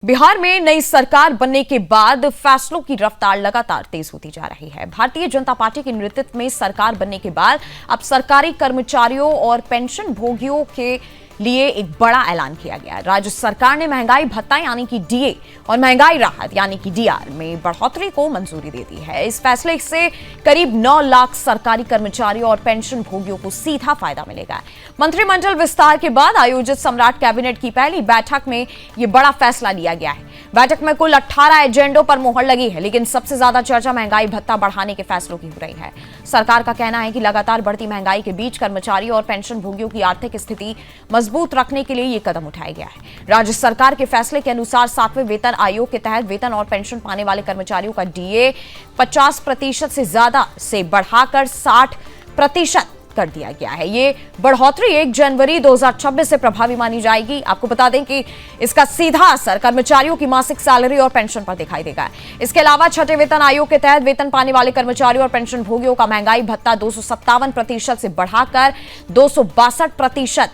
बिहार में नई सरकार बनने के बाद फैसलों की रफ्तार लगातार तेज होती जा रही है। भारतीय जनता पार्टी के नेतृत्व में सरकार बनने के बाद अब सरकारी कर्मचारियों और पेंशन भोगियों के लिए एक बड़ा ऐलान किया गया। राज्य सरकार ने महंगाई भत्ता यानी कि डीए और महंगाई राहत यानी कि डीआर में बढ़ोतरी को मंजूरी दे दी है। इस फैसले से करीब 9 लाख सरकारी कर्मचारियों और पेंशन भोगियों को सीधा फायदा मिलेगा। मंत्रिमंडल विस्तार के बाद आयोजित सम्राट कैबिनेट की पहली बैठक में यह बड़ा फैसला लिया गया है। बैठक में कुल 18 एजेंडों पर मोहर लगी है, लेकिन सबसे ज्यादा चर्चा महंगाई भत्ता बढ़ाने के फैसलों की हो रही है। सरकार का कहना है कि लगातार बढ़ती महंगाई के बीच कर्मचारियों और पेंशन भोगियों की आर्थिक स्थिति मजबूत रखने के लिए यह कदम उठाया गया है। राज्य सरकार के फैसले के अनुसार 7वें वेतन आयोग के तहत वेतन और पेंशन पाने वाले कर्मचारियों का डीए 50% से ज्यादा से बढ़ाकर 60% कर दिया गया है। ये बढ़ोतरी 1 जनवरी 2026 से प्रभावी मानी जाएगी। आपको बता दें कि इसका सीधा असर कर्मचारियों की मासिक सैलरी और पेंशन पर दिखाई देगा। इसके अलावा 6ठे वेतन आयोग के तहत वेतन पाने वाले कर्मचारियों और पेंशन भोगियों का महंगाई भत्ता 257% से बढ़ाकर 262%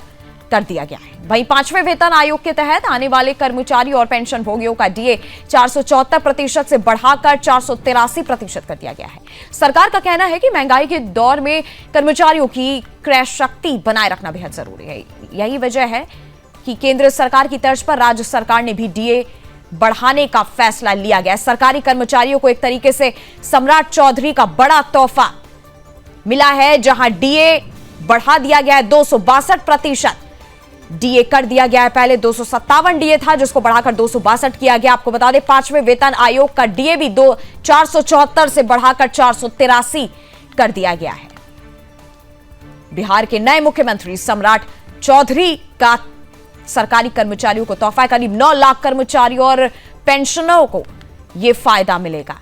कर दिया गया है। वहीं 5वें वेतन आयोग के तहत आने वाले कर्मचारी और पेंशन भोगियों का डीए 474% से बढ़ाकर 483% कर दिया गया है। सरकार का कहना है कि महंगाई के दौर में कर्मचारियों की क्रय शक्ति बनाए रखना बेहद जरूरी है। यही वजह है कि केंद्र सरकार की तर्ज पर राज्य सरकार ने भी डीए बढ़ाने का फैसला लिया गया। सरकारी कर्मचारियों को एक तरीके से सम्राट चौधरी का बड़ा तोहफा मिला है, जहां डीए बढ़ा दिया गया है 262%। डीए कर दिया गया है। पहले 257 डीए था, जिसको बढ़ाकर 262 किया गया। आपको बता दें 5वें वेतन आयोग का डीए भी 474 से बढ़ाकर 483 कर दिया गया है। बिहार के नए मुख्यमंत्री सम्राट चौधरी का सरकारी कर्मचारियों को तोहफा, करीब 9 लाख कर्मचारियों और पेंशनरों को यह फायदा मिलेगा।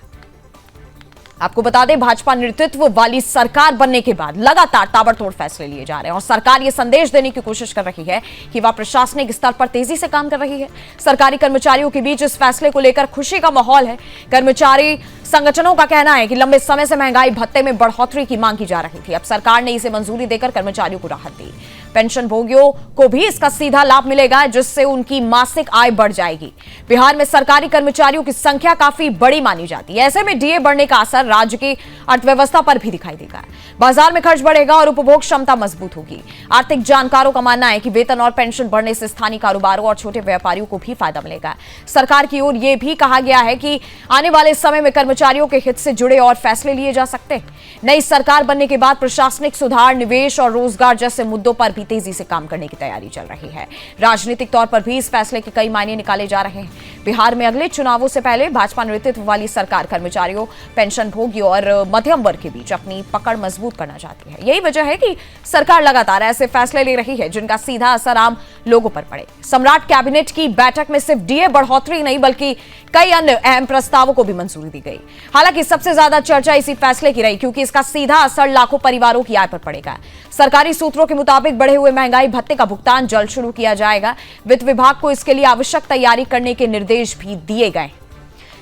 आपको बता दें भाजपा नेतृत्व वाली सरकार बनने के बाद लगातार ताबड़तोड़ फैसले लिए जा रहे हैं और सरकार यह संदेश देने की कोशिश कर रही है कि वह प्रशासनिक स्तर पर तेजी से काम कर रही है। सरकारी कर्मचारियों के बीच इस फैसले को लेकर खुशी का माहौल है। कर्मचारी संगठनों का कहना है कि लंबे समय से महंगाई भत्ते में बढ़ोतरी की मांग की जा रही थी। अब सरकार ने इसे मंजूरी देकर कर्मचारियों को राहत दी। पेंशन भोगियों को भी इसका सीधा लाभ मिलेगा, जिससे उनकी मासिक आय बढ़ जाएगी। बिहार में सरकारी कर्मचारियों की संख्या काफी बड़ी मानी जाती है। ऐसे में डीए बढ़ने का असर राज्य की अर्थव्यवस्था पर भी दिखाई देगा। बाजार में खर्च बढ़ेगा और उपभोग क्षमता मजबूत होगी। आर्थिक जानकारों का मानना है कि वेतन और पेंशन बढ़ने से स्थानीय कारोबारों और छोटे व्यापारियों को भी फायदा मिलेगा। सरकार की ओर यह भी कहा गया है कि आने वाले समय में कर्मचारियों के हित से जुड़े और फैसले लिए जा सकते हैं। नई सरकार बनने के बाद प्रशासनिक सुधार, निवेश और रोजगार जैसे मुद्दों पर भी तेजी से काम करने की तैयारी चल रही है। राजनीतिक तौर पर भी इस फैसले के कई मायने निकाले जा रहे हैं। बिहार में अगले चुनावों से पहले भाजपा नेतृत्व वाली सरकार कर्मचारियों, पेंशन भोगियों और मध्यम वर्ग के बीच अपनी पकड़ मजबूत करना चाहती है। यही वजह है कि सरकार लगातार ऐसे फैसले ले रही है जिनका सीधा असर आम लोगों पर पड़े। सम्राट कैबिनेट की बैठक में सिर्फ डीए बढ़ोतरी नहीं बल्कि कई अन्य अहम प्रस्तावों को भी मंजूरी दी गई। हालांकि सबसे ज्यादा चर्चा इसी फैसले की रही, क्योंकि इसका सीधा असर लाखों परिवारों की आय पर पड़ेगा। सरकारी सूत्रों के मुताबिक बढ़े हुए महंगाई भत्ते का भुगतान जल्द शुरू किया जाएगा। वित्त विभाग को इसके लिए आवश्यक तैयारी करने के निर्देश भी दिए गए।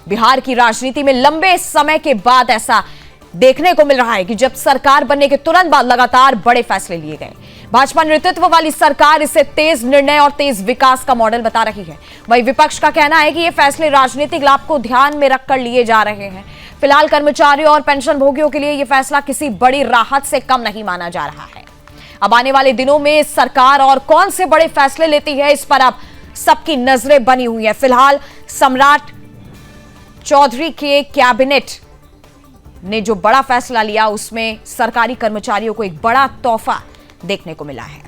बिहार की राजनीति में लंबे समय के बाद ऐसा देखने को मिल रहा है कि जब सरकार बनने के तुरंत बाद लगातार बड़े फैसले लिए गए। भाजपा नेतृत्व वाली सरकार इसे तेज निर्णय और तेज विकास का मॉडल बता रही है। वहीं विपक्ष का कहना है कि ये फैसले राजनीतिक लाभ को ध्यान में रखकर लिए जा रहे हैं। फिलहाल कर्मचारियों और पेंशन भोगियों के लिए यह फैसला किसी बड़ी राहत से कम नहीं माना जा रहा है। अब आने वाले दिनों में सरकार और कौन से बड़े फैसले लेती है, इस पर अब सबकी नजरें बनी हुई है। फिलहाल सम्राट चौधरी के कैबिनेट ने जो बड़ा फैसला लिया, उसमें सरकारी कर्मचारियों को एक बड़ा तोहफा देखने को मिला है।